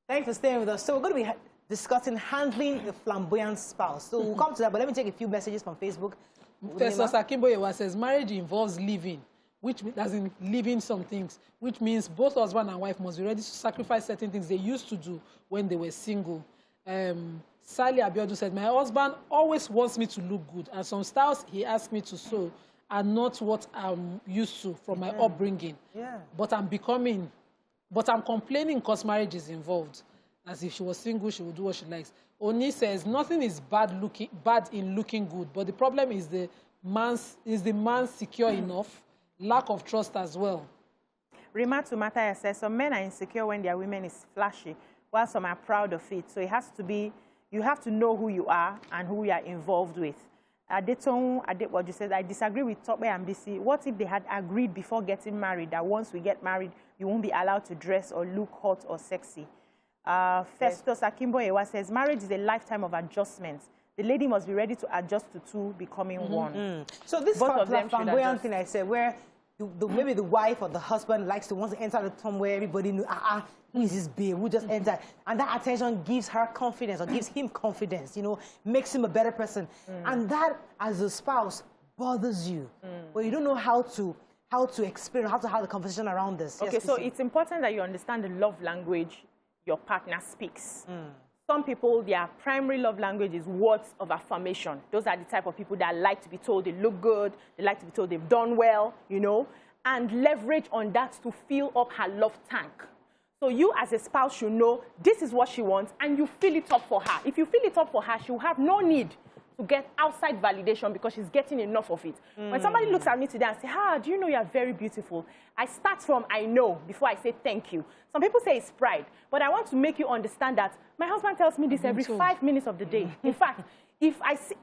Thanks for staying with us. So we're going to be discussing handling a flamboyant spouse. So we'll come to that, but let me take a few messages from Facebook. Professor Sakimboyewa says marriage involves living, which doesn't living some things, which means both husband and wife must be ready to sacrifice certain things they used to do when they were single. Sally Abiodun said, my husband always wants me to look good, and some styles he asks me to sew are not what I'm used to from my upbringing. Yeah. But I'm complaining because marriage is involved. As if she was single, she would do what she likes. Oni says, nothing is bad in looking good, but the problem is the man secure enough, lack of trust as well. Rima Tumataya says, some men are insecure when their women is flashy, while some are proud of it. So it has to be, you have to know who you are and who you are involved with. What you said, I disagree with Tope and BC. What if they had agreed before getting married that once we get married, you won't be allowed to dress or look hot or sexy? Festus Akimboyewa says, marriage is a lifetime of adjustments. The lady must be ready to adjust to two becoming one. So this flamboyant thing I said, where maybe the wife or the husband likes to want to enter the tomb where everybody knows, who is this babe? Who just entered? And that attention gives her confidence or gives him confidence, you know, makes him a better person. And that, as a spouse, bothers you. But you don't know how to explain, how to have the conversation around this. Okay, so it's important that you understand the love language your partner speaks. Some people, their primary love language is words of affirmation. Those are the type of people that like to be told they look good, they like to be told they've done well, you know, and leverage on that to fill up her love tank. So you as a spouse should know this is what she wants and you fill it up for her. If you fill it up for her, she'll have no need to get outside validation because she's getting enough of it. When somebody looks at me today and says, do you know you are very beautiful? I start from I know before I say thank you. Some people say it's pride, but I want to make you understand that my husband tells me this every 5 minutes of the day. In fact, if I see,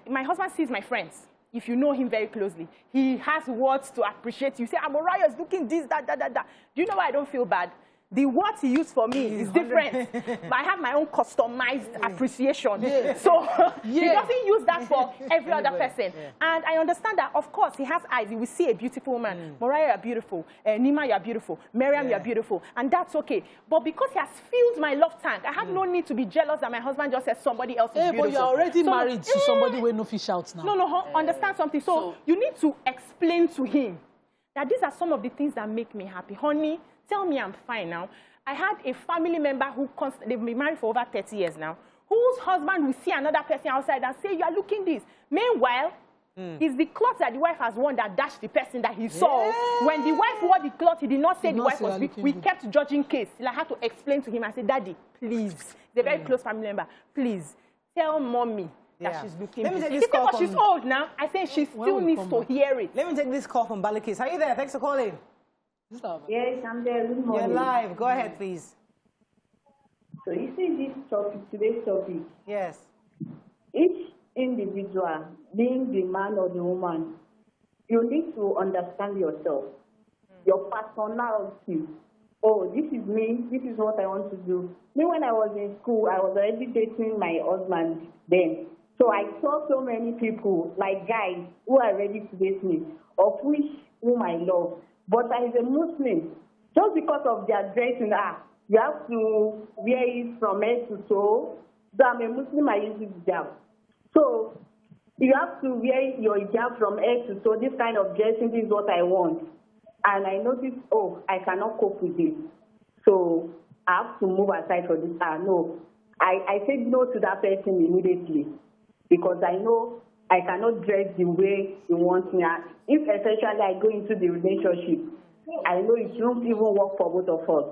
my husband sees my friends, if you know him very closely, he has words to appreciate you. Say, Amoraya is looking this, that. Do you know why I don't feel bad? The words he used for me is different. But I have my own customized appreciation. So he doesn't use that for every other person. And I understand that, of course, he has eyes. He will see a beautiful woman. Mariah, you're beautiful. Nima, you're beautiful. Miriam, you're beautiful. And that's okay. But because he has filled my love tank, I have no need to be jealous that my husband just says somebody else is beautiful. But you're already married to somebody with no fish out now. No, understand something. So you need to explain to him that these are some of the things that make me happy. Honey, tell me I'm fine now. I had a family member who they've been married for over 30 years now, whose husband will see another person outside and say, you are looking this. Meanwhile, it's the cloth that the wife has worn that dashed the person that he saw. When the wife wore the cloth, he did not say the wife was weak. We kept judging case. I had to explain to him. I said, Daddy, please. They're very close family member. Please, tell mommy that she's looking Let me take this. this call from... She's old now. I think she still needs to hear it. Let me take this call from Balikis. Are you there? Thanks for calling. Yes, I'm there. Good morning. You're live. Go ahead, please. So you see this topic, today's topic. Yes. Each individual, being the man or the woman, you need to understand yourself, your personality. Oh, this is me. This is what I want to do. Me, when I was in school, I was already dating my husband then. So I saw so many people, like guys, who are ready to date me, of which whom I love. But as a Muslim, just because of their dressing, you have to wear it from head to toe. So I'm a Muslim, I use hijab. So you have to wear your hijab from head to toe. This kind of dressing, this is what I want. And I noticed, I cannot cope with this. So I have to move aside for this. No. I said no to that person immediately because I know I cannot dress the way you want me. If essentially I go into the relationship, I know it won't even work for both of us.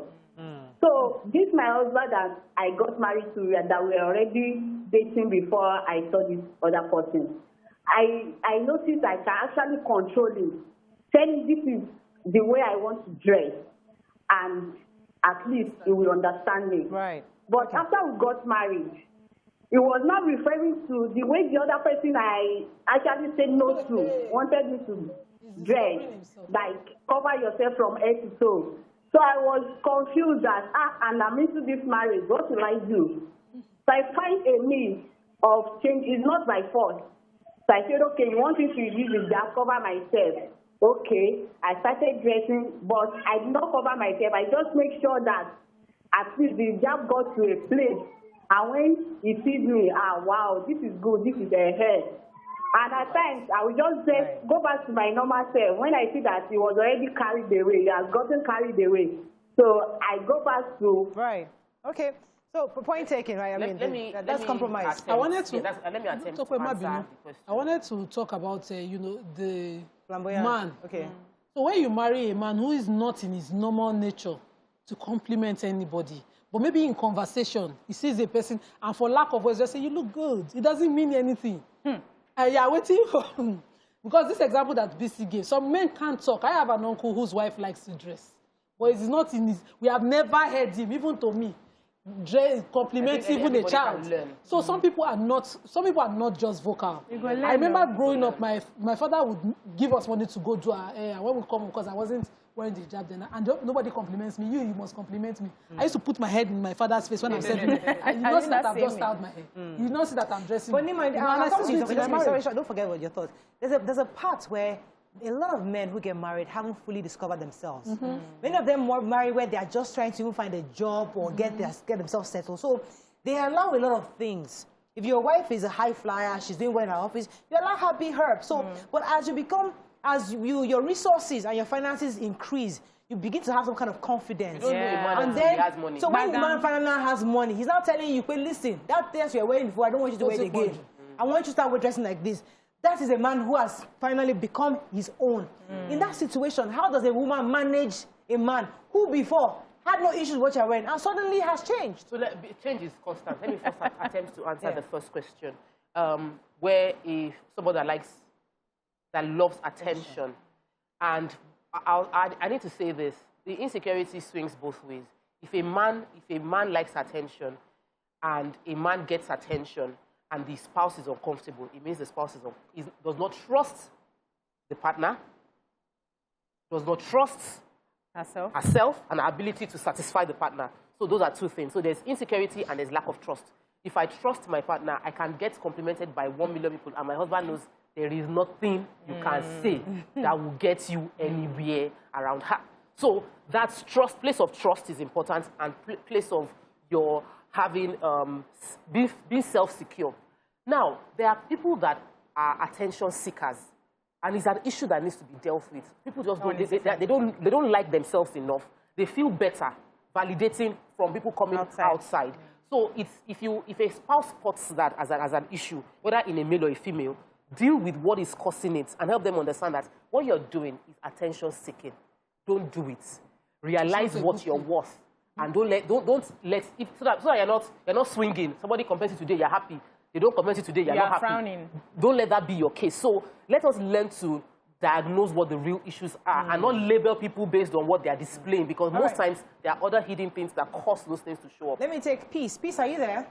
So this my husband that I got married to, that we were already dating before I saw this other person. I noticed I can actually control him. Tell him this is the way I want to dress, and at least he will understand me. Right. But after we got married, it was not referring to the way the other person I actually said no to wanted me to dress, like cover yourself from head to toe. So I was confused that, and I'm into this marriage, what will I do? So I find a means of change. It's not by force. So I said, okay, you want me to use it, I'll cover myself. Okay, I started dressing, but I did not cover myself. I just make sure that At least the job got to a place. And when he sees me, wow, this is good, this is a head. And at times, I will just say, go back to my normal self. When I see that he was already carried away, he has gotten carried away. So I go back to... Right. Okay. So, point taken, right? That's compromise. I wanted to... let me attempt to answer the question. I wanted to talk about, the Flamboyant. man. Okay. So when you marry a man who is not in his normal nature to compliment anybody, but maybe in conversation, he sees a person, and for lack of words, just say, you look good. It doesn't mean anything. And you're waiting for... Because this example that BC gave, some men can't talk. I have an uncle whose wife likes to dress. But it's not in his... We have never heard him, even to me, compliment even a child. So some people are not just vocal. I remember growing up, my father would give us money to go do our hair. And when we come, because I wasn't wearing the hijab then, and nobody compliments me. You must compliment me. I used to put my head in my father's face when I'm serving. You know that I've just styled my hair. You know that I'm dressing. But Nima, don't forget what your thoughts. There's a part where a lot of men who get married haven't fully discovered themselves. Many of them are married where they are just trying to even find a job or get themselves settled. So they allow a lot of things. If your wife is a high flyer, she's doing well in her office, you allow her to be her. So, but as your resources and your finances increase, you begin to have some kind of confidence. You don't know a man and until then, he has money. so when the man finally has money, he's not telling you, listen, that dress you're wearing before, I don't want you to wear it again. I want you to start dressing like this. That is a man who has finally become his own. In that situation, how does a woman manage a man who before had no issues with what you're wearing and suddenly has changed? So change is constant. Let me first attempt to answer the first question. Where if somebody that loves attention, and I need to say this, the insecurity swings both ways. If a man likes attention and a man gets attention, and the spouse is uncomfortable, it means the spouse does not trust the partner, does not trust herself and her ability to satisfy the partner. So those are two things. So there's insecurity and there's lack of trust. If I trust my partner, I can get complimented by 1 million people, and my husband knows there is nothing you can say that will get you anywhere around her. So that's trust. Place of trust is important, and place of your having being self-secure. Now, there are people that are attention seekers, and it's an issue that needs to be dealt with. People just they don't like themselves enough. They feel better validating from people coming outside. So if a spouse spots that as an issue, whether in a male or a female, deal with what is causing it and help them understand that what you're doing is attention seeking. Don't do it. Realize what you're worth. And don't let so that you're not swinging. Somebody compliments you today, you're happy. They don't compliment you today, you're not happy. Frowning. Don't let that be your case. So let us learn to diagnose what the real issues are and not label people based on what they are displaying, because most times there are other hidden things that cause those things to show up. Let me take Peace. Peace, are you there?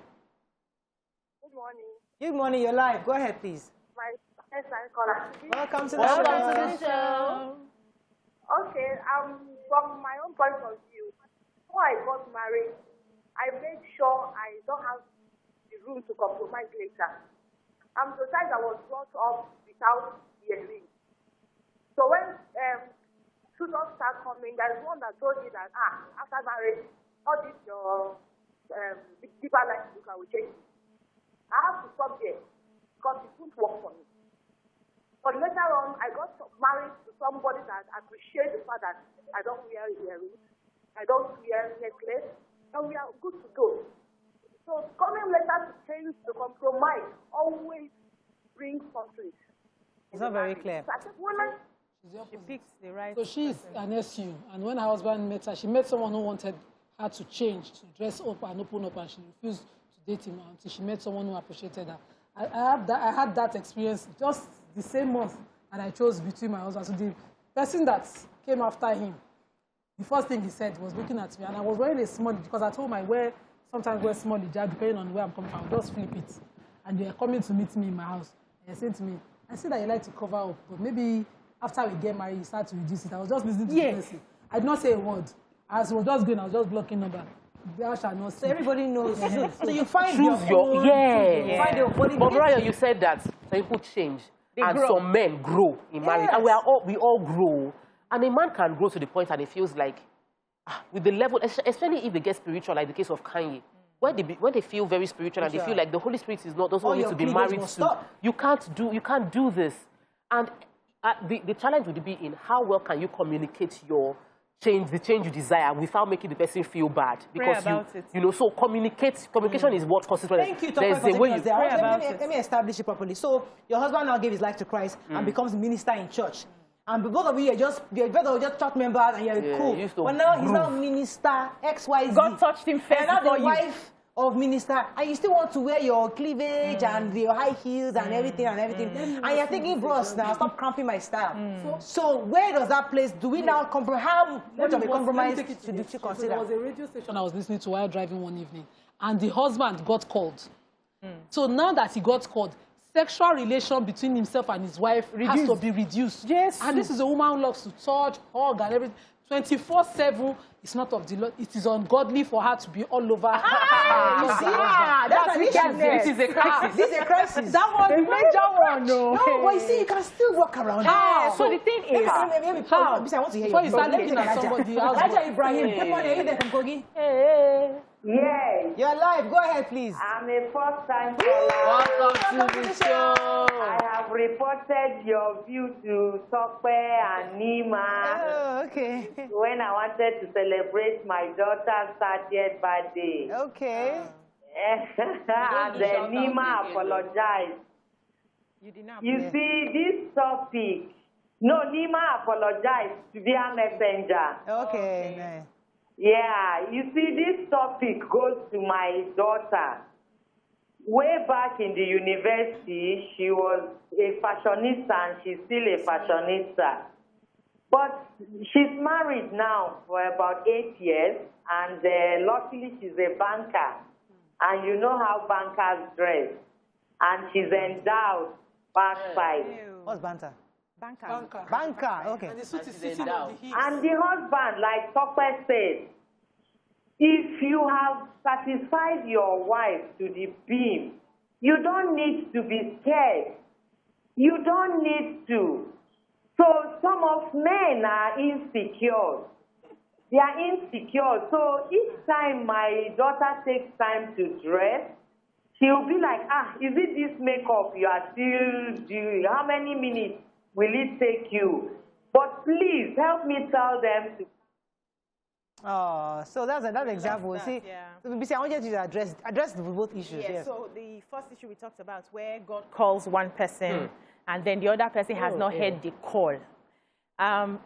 Good morning. Good morning, you're live. Go ahead, please. My first time caller. Welcome to the show. Okay, from my own point of view, before I got married, I made sure I don't have the room to compromise later. I'm the type that was brought up without hearing. So when tutors start coming, there's one that told me that, after marriage, all this your deeper life book, I will change it. I have to stop there because it won't work for me. But later on, I got married to somebody that appreciates the fact that I don't wear earrings, I don't wear necklace, and we are good to go. So coming later to change, to compromise, always brings conflict. It's not very clear. So I think women... She picks the right. So she's an SU, and when her husband met her, she met someone who wanted her to change, to dress up and open up, and she refused to date him until she met someone who appreciated her. I had that experience just the same month, and I chose between my husband. So the person that came after him, the first thing he said was looking at me, and I was wearing a small, because I told him I sometimes wear small hijab, depending on where I'm coming from. I'll just flip it. And they're coming to meet me in my house. And they're saying to me, I see that you like to cover up, but maybe after we get married, you start to reduce it. I was just listening to the person. I did not say a word. As I was just going, I was just blocking number. Thou shalt not see. So everybody knows. So you find Choose your find your body. But Mariah, you said that some people change and some men grow in marriage. And we all grow. And a man can grow to the point and he feels like, with the level, especially if they get spiritual, like the case of Kanye, when they feel very spiritual and they feel like the Holy Spirit is not, doesn't want you to be married to, you can't do this. And the challenge would be in how well can you communicate the change you desire without making the person feel bad. Because so communication is what causes problems. Thank you, There's a way let me establish it properly. So your husband now gave his life to Christ and becomes minister in church. And both of you are just church members and you're cool. But now he's now minister XYZ. God touched him first. And now the wife of minister, and you still want to wear your cleavage and your high heels and everything and you're thinking, bros, now stop cramping my style. So where does that place? Do we now compromise? How much of a compromise should you consider? There was a radio station I was listening to while driving one evening, and the husband got called. So now that he got called, sexual relation between himself and his wife has to be reduced. Yes. And this is a woman who loves to touch, hug, and everything. 24/7, it's not of the Lord. It is ungodly for her to be all over. That's an issue. This is a crisis. This is a crisis. That was the major one. No, but you see, you can still walk around. How? So the thing is, how? I want to hear before you start looking at somebody else. Raja Ibrahim, good morning. Are you there from Kogi? Yes. You're live. Go ahead, please. I'm a first-time caller. Welcome to the show. I have reported your view to Tope and Nima. Oh, okay. When I wanted to celebrate my daughter's 30th birthday. Okay. And then Nima apologized. you did not. You see, this topic, no, Nima apologized via messenger. Okay. Nice. Yeah, you see, this topic goes to my daughter. Way back in the university, she was a fashionista and she's still a fashionista. But she's married now for about 8 years, and luckily she's a banker. And you know how bankers dress. And she's endowed backside. What's banter? Banker. Okay. And the suit is sitting on the hips. And the husband, like Tope said, if you have satisfied your wife to the beam, you don't need to be scared. You don't need to. So some of men are insecure. They are insecure. So each time my daughter takes time to dress, she'll be like, is it this makeup you are still doing? How many minutes will it take you? But please help me tell them to. Oh, so that's another example. See, so I want you to address both issues. Yeah, so the first issue we talked about, where God calls one person and then the other person has not heard the call.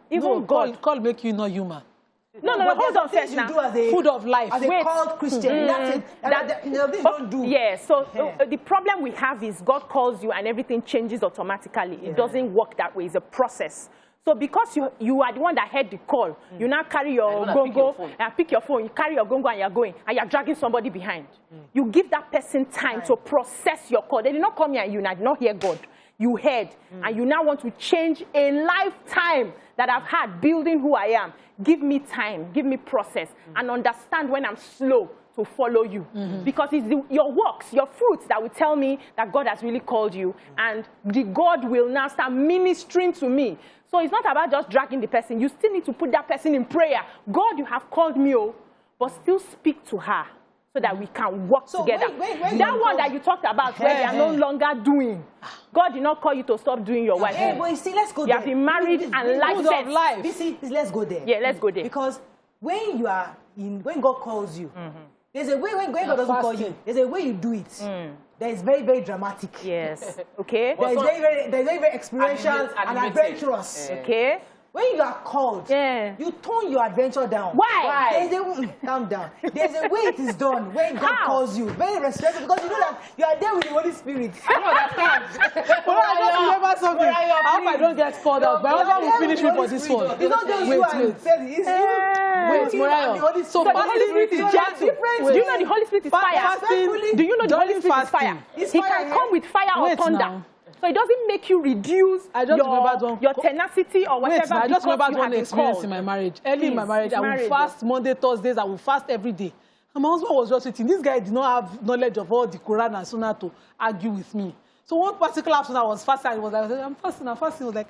Even call make you not human. No, hold on first now. Food of life. As a called Christian, that's it. This don't do. Yeah, so the problem we have is God calls you and everything changes automatically. It doesn't work that way. It's a process. So because you are the one that heard the call, you now carry your gongo and pick your phone. You carry your gongo and you're going, and you're dragging somebody behind. You give that person time to process your call. They did not come here and you did not hear God. You heard, and you now want to change a lifetime that I've had building who I am. Give me time, give me process, and understand when I'm slow to follow you. Because it's your works, your fruits that will tell me that God has really called you, and the God will now start ministering to me. So it's not about just dragging the person. You still need to put that person in prayer. God, you have called me, but still speak to her so that we can work together. That one that you talked about where they are no longer doing. God did not call you to stop doing your wife. Hey, boy, see, let's go there. You have been married and life. See, let's go there. Yeah, let's go there. Because when God calls you, there's a way when God doesn't call you. There's a way you do it. That is very, very dramatic. Yes. Okay. That is very, very experiential and adventurous. Okay. When you are called, you tone your adventure down. Why? Calm down. There's a way it is done when God calls you. Very respectful, because you know that you are there with the Holy Spirit. I just remember something. I hope I don't get called out. But I will finish me for this one. It's not just you and Feli. It's you. Wait, Morayo. So the Holy Spirit is gentle. Do you know the Holy Spirit is fire? Do you know the Holy Spirit is fire? He can come with fire or thunder. So it doesn't make you reduce your tenacity or whatever. I just remember one experience in my marriage. Early in my marriage, I would fast Monday, Thursdays. I would fast every day. And my husband was just sitting. This guy did not have knowledge of all the Quran and Sunnah to argue with me. So one particular afternoon I was fasting. I was like, I'm fasting. He was like,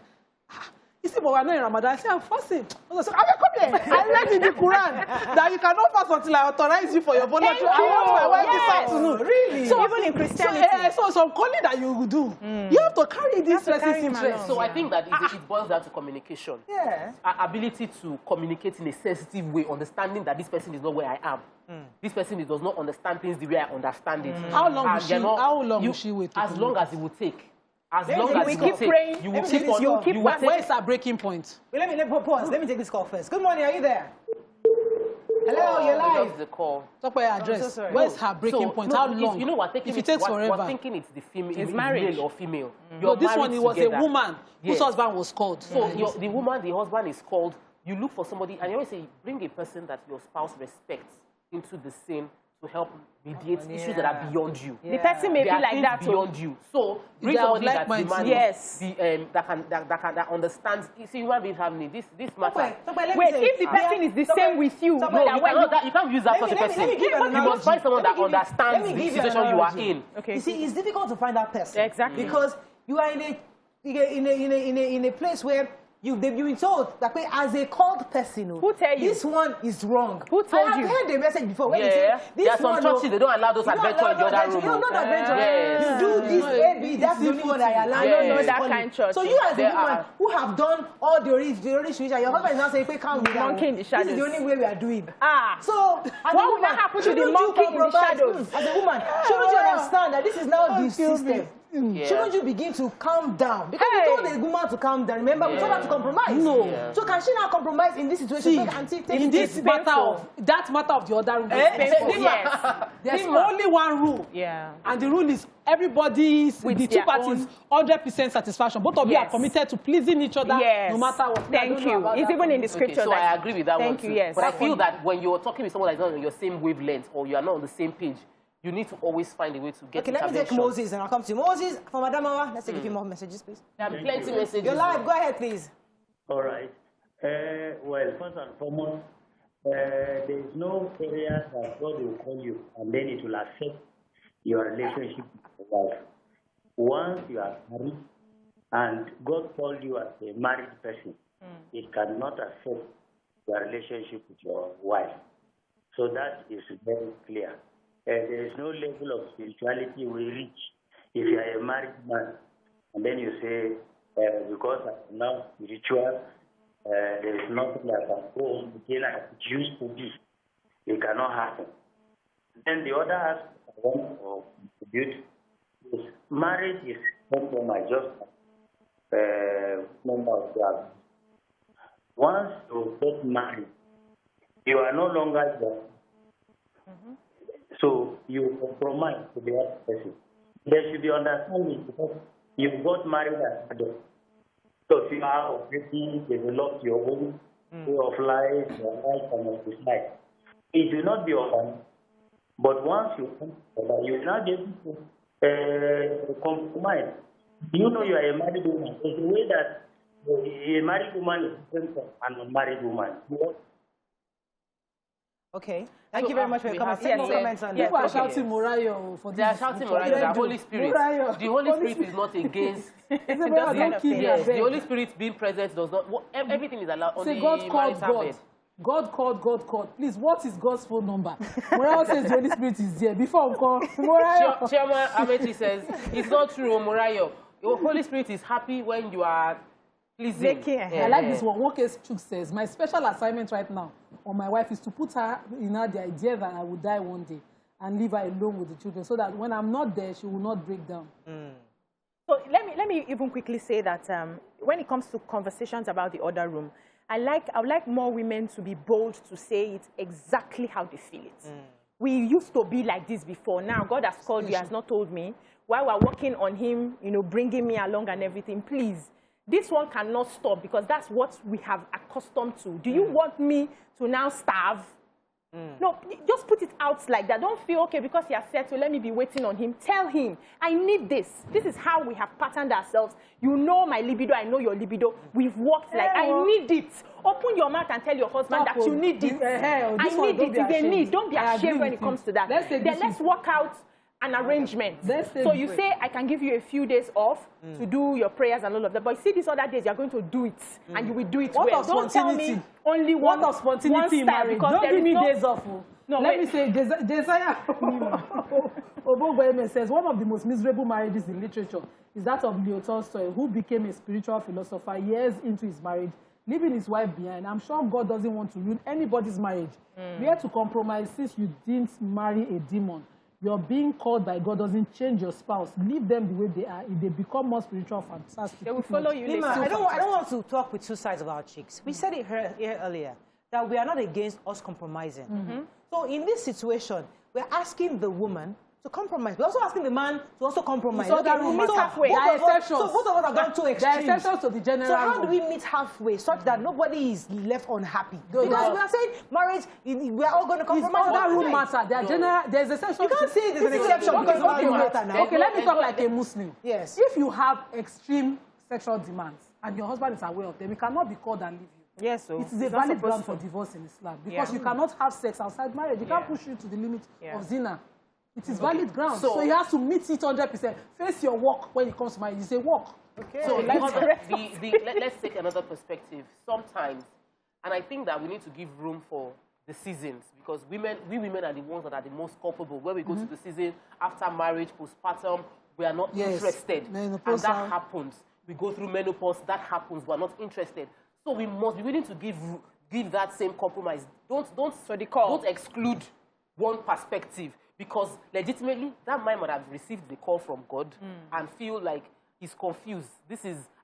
He said, but we're not in Ramadan. I said, I'm fasting. I said, come here. I read in the Quran that you cannot fast until I authorize you for your voluntary. I want my wife this afternoon. Really? So even in Christianity. So some calling that you will do. You have to carry this person's interest. So I think that it boils down to communication. Yeah. Our ability to communicate in a sensitive way, understanding that this person is not where I am. This person does not understand things the way I understand it. How long will she wait? As long as it will take. As long you as will it keep will take. praying. You will keep on. You keep fasting. Where is our breaking point? Let me pause. Let me take this call first. Good morning. Are you there? Hello, you're live. That's the call. Talk about your address. so sorry. Where is her breaking point? How long? You know what? If it takes forever. We're thinking it's the female. It's marriage. male or female. No, this one, it was together. a woman whose husband was called. So the woman, the husband is called. You look for somebody, and you always say, bring a person that your spouse respects into the scene to help mediate issues that are beyond you. The person may They be are like things that beyond you. So bring They are somebody that like-minded. demands, Yes. that understands. You see, human beings have needs. This matter. Wait, if the person is the same with you, No, you can't use that such a person. You must find someone that understands the situation you are in. Okay. You see, it's difficult to find that person. Exactly. Because you are in a place where they've been told that as a called person, Who tell you? this one is wrong. Who told I you? have heard the message before when they say Yeah. this There are some one, churches, they don't allow those you don't adventure in the allow other room. You don't adventure. Yes. You do this, maybe that's the only one that I allow. I don't know Yes. that kind of church. So you as a There woman are. who have done all the rituals, your husband is now saying, "Come with Monkey in the This is shadows. the only way we are doing." Ah. So, as What a would woman, that happen to the shouldn't you monkey in the compromise? shadows? As a woman, shouldn't you understand that this is now the system? Yeah. Shouldn't you begin to calm down? Because we told the woman to calm down. Remember, we told her to compromise. No. Yeah. So can she now compromise in this situation? See, So that auntie takes in this it? matter of that matter of the other room, Yes. there's only one rule, Yeah. and the rule is everybody's With the two their parties 100% satisfaction. Both of you are Yes. committed to pleasing each other, Yes. no matter what. I Thank don't know you. about It's that even in the one. scripture. So I agree with that one Thank you, too. yes. But I feel that when you're talking with someone that's not on your same wavelength or you are not on the same page, you need to always find a way to get Okay, let me take intervention. Moses and I'll come to you. Moses, from Adamawa, let's take a few more messages, please. There are plenty of messages. You're live. Go ahead, please. All right. Well, first and foremost, there is no prayer that God will call you and then it will affect your relationship with your wife. Once you are married and God called you as a married person, it cannot affect your relationship with your wife. So that is very clear. There is no level of spirituality we reach if you are a married man and then you say, because I'm now spiritual, there is nothing that can go on again as it used to be. It cannot happen. Then the other aspect I want to contribute is marriage is compromise, just member of God. Once you get married, you are no longer there. So you compromise to the other person. There should be understanding because you got married as adults. So if you are already developed your own way of life, your life and your life, it will not be open. But once you come together, you will not be able to compromise. You know you are a married woman. There's a way that a married woman is different from an unmarried woman. Okay. Thank you very much for your comments. Take more comments on that. People are shouting Morayo for this. They are shouting Morayo, the Holy Spirit. Morayo. The Holy Spirit is not against. Yes, The Holy Spirit being present does not. Everything is allowed on Say the God called marital God. bed. God called. Please, what is God's phone number? Morayo says the Holy Spirit is there. Before we call Morayo. Chairman Amechi says, it's not true, Morayo. Your Holy Spirit is happy when you are pleasing. I like this one. One case Chuk says, my special assignment right now on my wife is to put her in her the idea that I will die one day and leave her alone with the children so that when I'm not there, she will not break down. So let me even quickly say that when it comes to conversations about the other room, I would like more women to be bold to say it exactly how they feel it. We used to be like this before. Now God has called you, has not told me. While we're working on him, bringing me along and everything, please. This one cannot stop because that's what we have accustomed to. Do you want me to now starve? No, just put it out like that. Don't feel, okay, because he has said so, let me be waiting on him. Tell him, I need this. This is how we have patterned ourselves. You know my libido, I know your libido. We've worked like, I need it. Open your mouth and tell your husband that you need it. I need it. It's a need. Don't be ashamed when it comes to that. Then let's work out an arrangement. Mm. So you say, I can give you a few days off to do your prayers and all of that. But see, these other days, you're going to do it. And you will do it What well. of Don't tell me spontaneity? only What one of spontaneity in style, marriage? because Don't there give is me no- days off. No, Let wait. me say, Jesiah Obogoeme says, one of the most miserable marriages in literature is that of Leo Tolstoy, who became a spiritual philosopher years into his marriage, leaving his wife behind. I'm sure God doesn't want to ruin anybody's marriage. We have to compromise since you didn't marry a demon. Your being called by God doesn't change your spouse. Leave them the way they are. If they become more spiritual, fantastic. They will follow you later. Nima, I don't want to talk with two sides of our cheeks. We said it here earlier that we are not against us compromising. So in this situation, we're asking the woman to compromise. We're also asking the man to also compromise. So that we meet halfway. There are exceptions. So both of us are going to extremes. There are exceptions to the general So how rule. do we meet halfway such that nobody is left unhappy? Because we are saying marriage, we are all going to compromise. That rule matter. There are general. There's exceptions. You can't say there's an exception because Okay, marriage matter now. okay, let me talk like a Muslim. Yes. If you have extreme sexual demands and your husband is aware of them, he cannot be called and leave you. Yes, so It is a valid ground for divorce in Islam because you cannot have sex outside marriage. You can't push you to the limit of zina. It is valid ground. So you have to meet it 100%. Face your work when it comes to marriage. You say work. Okay. So let's take another perspective. Sometimes, and I think that we need to give room for the seasons because we women are the ones that are the most culpable. When we go to the season after marriage, postpartum, we are not interested. And that happens. We go through menopause, that happens. We are not interested. So we must be willing to give that same compromise. Don't exclude one perspective. Because legitimately, that man might have received the call from God and feel like he's confused.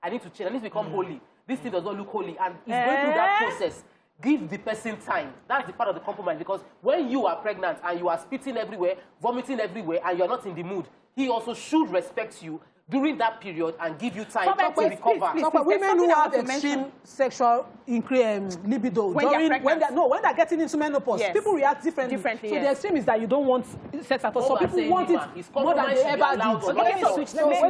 I need to change. I need to become holy. This thing does not look holy. And he's going through that process. Give the person time. That's the part of the compromise. Because when you are pregnant and you are spitting everywhere, vomiting everywhere, and you're not in the mood, he also should respect you during that period and give you time to recover. Women who have extreme sexual libido when they're getting into menopause, people react differently. So the extreme is that you don't want sex at all. So people want it more than they ever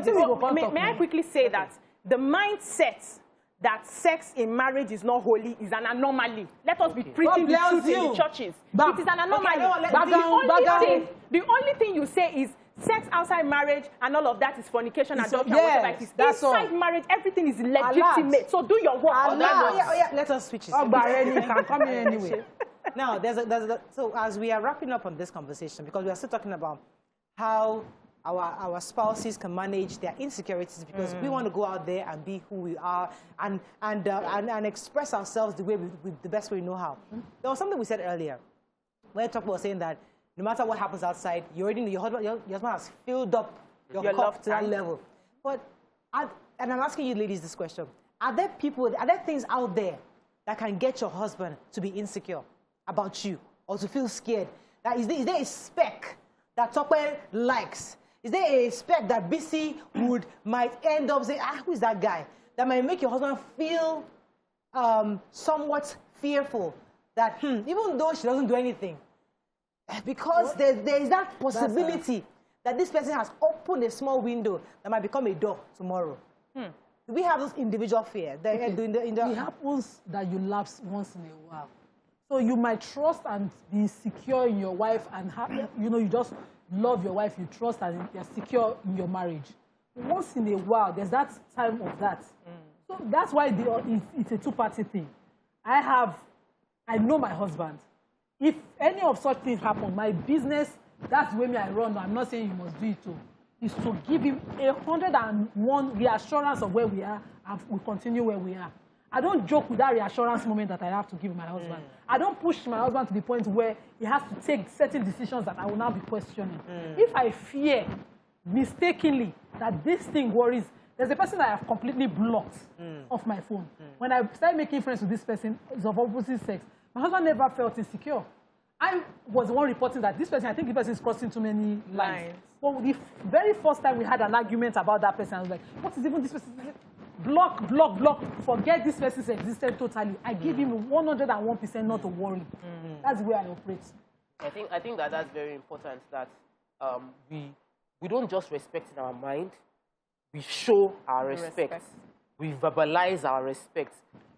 did. May I quickly say that the mindset that sex in marriage is not holy is an anomaly. Let us be preaching the truth in the churches. It is an anomaly. The only thing you say is sex outside marriage and all of that is fornication, adultery, whatever it is. Inside marriage, everything is legitimate. So do your work. Let us switch it. Can come here anyway. Now, so as we are wrapping up on this conversation, because we are still talking about how our spouses can manage their insecurities, because we want to go out there and be who we are and express ourselves the best way we know how. There was something we said earlier where talk about saying that no matter what happens outside, your husband has filled up your cup to that level. But and I'm asking you ladies this question: are there things out there that can get your husband to be insecure about you or to feel scared? Is there a spec that Tokwe likes? Is there a spec that BC might end up saying, who is that guy? That might make your husband feel somewhat fearful that even though she doesn't do anything, because there is that possibility that this person has opened a small window that might become a door tomorrow. Do we have those individual fear? It happens that you lapse once in a while. So you might trust and be secure in your wife and you just love your wife, you trust and you're secure in your marriage. Once in a while, there's that time of that. So that's why it's a two-party thing. I know my husband. If any of such things happen, my business, that's the way I run. I'm not saying you must do it too. Is to give him 101 reassurance of where we are and we continue where we are. I don't joke with that reassurance moment that I have to give my husband. I don't push my husband to the point where he has to take certain decisions that I will now be questioning. If I fear mistakenly that this thing worries, there's a person that I have completely blocked off my phone. When I started making friends with this person, is of opposite sex, my husband never felt insecure. I was the one reporting that this person, I think the person is crossing too many lines. But the very first time we had an argument about that person, I was like, what is even this person? Block, block, block. Forget this person's existence totally. I give him 101% not to worry. That's the way I operate. I think that's very important, that we don't just respect in our mind, we show our respect. We verbalize our respect.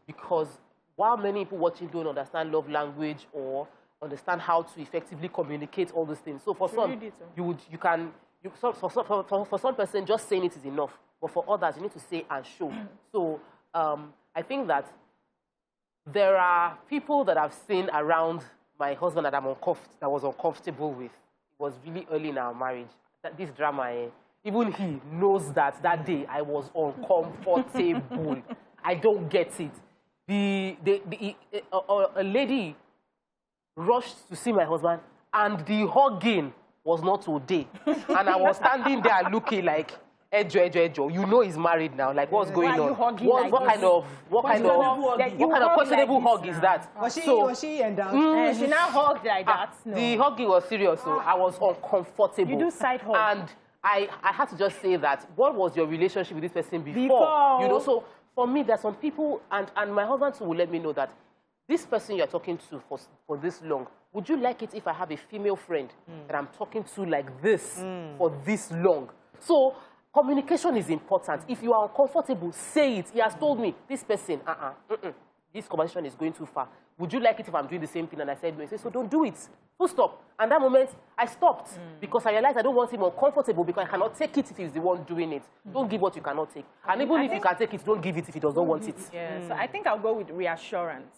Because while many people watching don't understand love language or understand how to effectively communicate all those things. So for some, for some person, just saying it is enough. But for others, you need to say and show. So I think that there are people that I've seen around my husband that that was uncomfortable with. It was really early in our marriage. That this drama, even he knows that day I was uncomfortable. I don't get it. A lady rushed to see my husband, and the hugging was not today. And I was standing there looking like, Ejo, you know he's married now. Like, what's going on? What kind of questionable hug is that? Was she endowed? She now hugged like that. No. The hugging was serious, so I was uncomfortable. You do side hug. And I had to just say that, what was your relationship with this person before? You know, so for me, there's some people, and my husband too will let me know that this person you're talking to for this long, would you like it if I have a female friend that I'm talking to like this for this long? So communication is important. If you are uncomfortable, say it. He has told me, this person, this conversation is going too far. Would you like it if I'm doing the same thing? And I said no. He said, so don't do it. Full stop. And that moment, I stopped because I realized I don't want him uncomfortable because I cannot take it if he's the one doing it. Don't give what you cannot take. And even if you can take it, don't give it if he does not want it. Yeah, so I think I'll go with reassurance.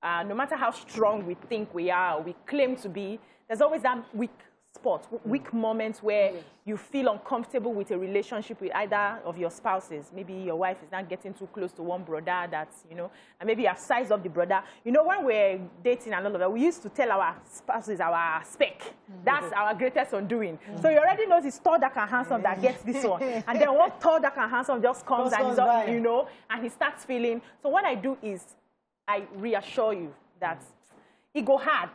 No matter how strong we think we are, or we claim to be, there's always that weak spot, weak moments where you feel uncomfortable with a relationship with either of your spouses. Maybe your wife is not getting too close to one brother that's, you know, and maybe you have sized up the brother. You know, when we're dating and all of that, we used to tell our spouses our spec. That's our greatest undoing. So you already know it's tall, dark, and handsome that gets this one. And then one tall, dark, and handsome just comes and he's up, you know, and he starts feeling. So what I do is I reassure you that it go hard.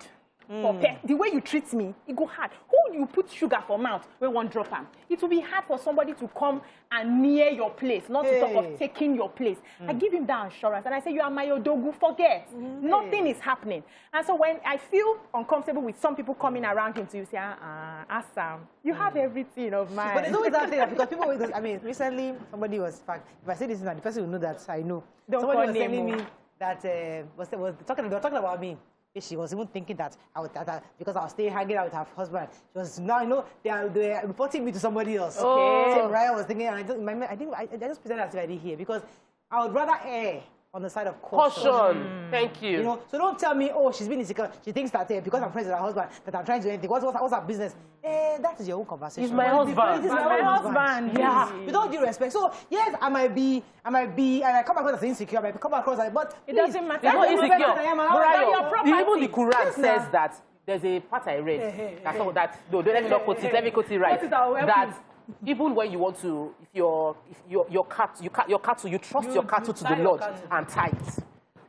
The way you treat me, it go hard. Who you put sugar for mouth when one drop am? It will be hard for somebody to come and near your place, not to talk of taking your place. I give him that assurance, and I say, you are my odogu, forget. Nothing is happening. And so when I feel uncomfortable with some people coming around him, to you say, Assam, you have everything of mine. But there's always that thing, because people, I mean, recently, somebody was, in fact, if I say this, the person will know that I know. Somebody was telling me that, they were talking about me. She was even thinking that because I was staying hanging out with her husband, she was now, you know, they are reporting me to somebody else. Okay. So Mariah was thinking, and I just presented that idea here because I would rather err on the side of caution. Thank you. You know, so don't tell me, oh, she's been insecure. She thinks that because I'm friends with her husband that I'm trying to do anything. What's our business? That is your own conversation. He's my husband. He's my husband. Yeah. With all due respect. So yes, I might be, and I come across as insecure. I might come across as, but it doesn't matter. It's not insecure. Even the Quran says that. There's a part I read. Don't let me not quote it. Let me quote it right. That even when you want to, if your cattle, you trust your cattle to the Lord and tithe.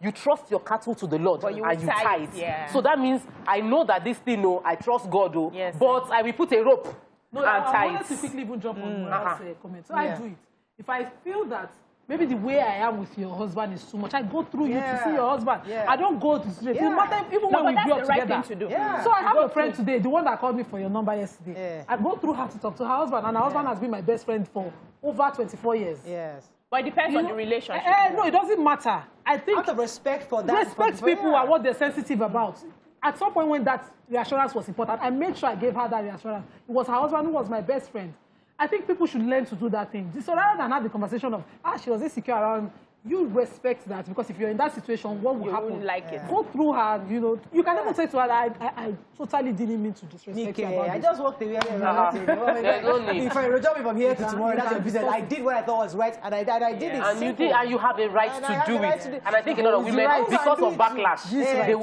You trust your cattle to the Lord and you tithe. Yeah. So that means I know that this thing, I trust God, but I will put a rope and tithe. I wanted to quickly even jump on Maria's comment. So I do it. If I feel that maybe the way I am with your husband is too much, I go through you to see your husband. I don't go to straight. No matter, even when we grew up together. To do. So I have a friend today, the one that called me for your number yesterday. I go through her to talk to her husband, and her husband has been my best friend for over 24 years. Yes. But it depends on the relationship. No, it doesn't matter. I think out of respect for that. Respect people and what they're sensitive about. At some point when that reassurance was important, I made sure I gave her that reassurance. It was her husband who was my best friend. I think people should learn to do that thing. So rather than have the conversation of, she was insecure around, you respect that, because if you're in that situation, what will happen? You like it. Go through her, you know. You can never say to her that I totally didn't mean to disrespect you about I just walked away. If I reject me from here to tomorrow, that's your business. I did what I thought was right, and I did it. And you did, and you have a right to do it. And I think a lot of women, because of backlash,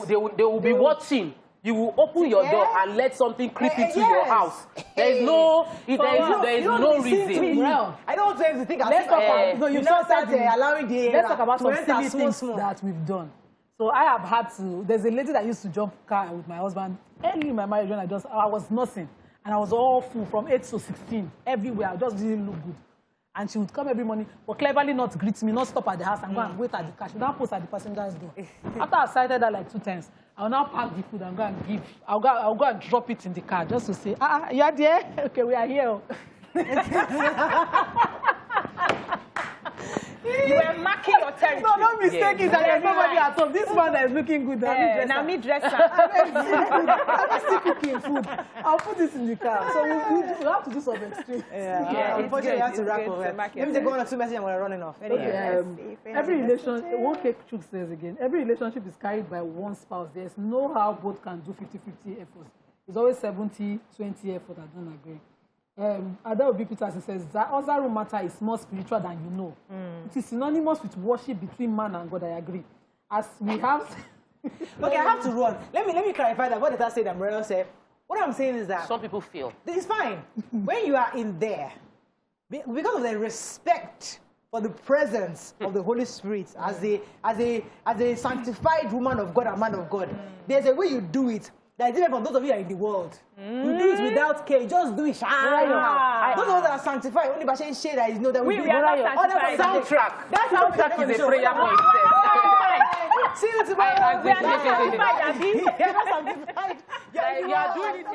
they will be watching. You will open your door and let something creep into your house. There is no reason. I don't want to think. Let's talk about you start allowing the let's talk about some silly things that we've done. So I have had to. There's a lady that used to jump car with my husband early in my marriage when I was nursing, and I was all full from 8 to 16 everywhere. I just didn't look good. And she would come every morning, but cleverly not greet me, not stop at the house and go and wait at the car. She would now post at the passenger's door. After I cited her like 2 times, I will now pack the food and go and give. I'll go and drop it in the car just to say, you are there? Okay, we are here. You were marking your territory. No, don't mistake it that there's nobody right. at home. This man that is looking good. Now me dresser. I'm still cooking food. I'll put this in the car. So we'll have to do some extreme. Yeah, unfortunately, you have to wrap up. Let me take one or two messages and we're running off. Anyway. Every relationship, one cake Chuk says again, every relationship is carried by one spouse. There's no how both can do 50-50 efforts. It's always 70-20 effort. I don't agree. Adele Peterson says that other room matter is more spiritual than you know. It is synonymous with worship between man and God. I agree. As we have. Okay, I have to run. Let me clarify that. What did I say that Morel said? What I'm saying is that Some people feel. it's fine when you are in there because of the respect for the presence of the Holy Spirit as a sanctified woman of God and man of God. There's a way you do it. That is different from those of you that are in the world. You do it without care. You just do it. Those of us that are sanctified, only by saying share that you know that we are not sanctified. Soundtrack. That Soundtrack is a prayer for itself. See you tomorrow. We are not sanctified, Abby. You're not sanctified. You are doing it.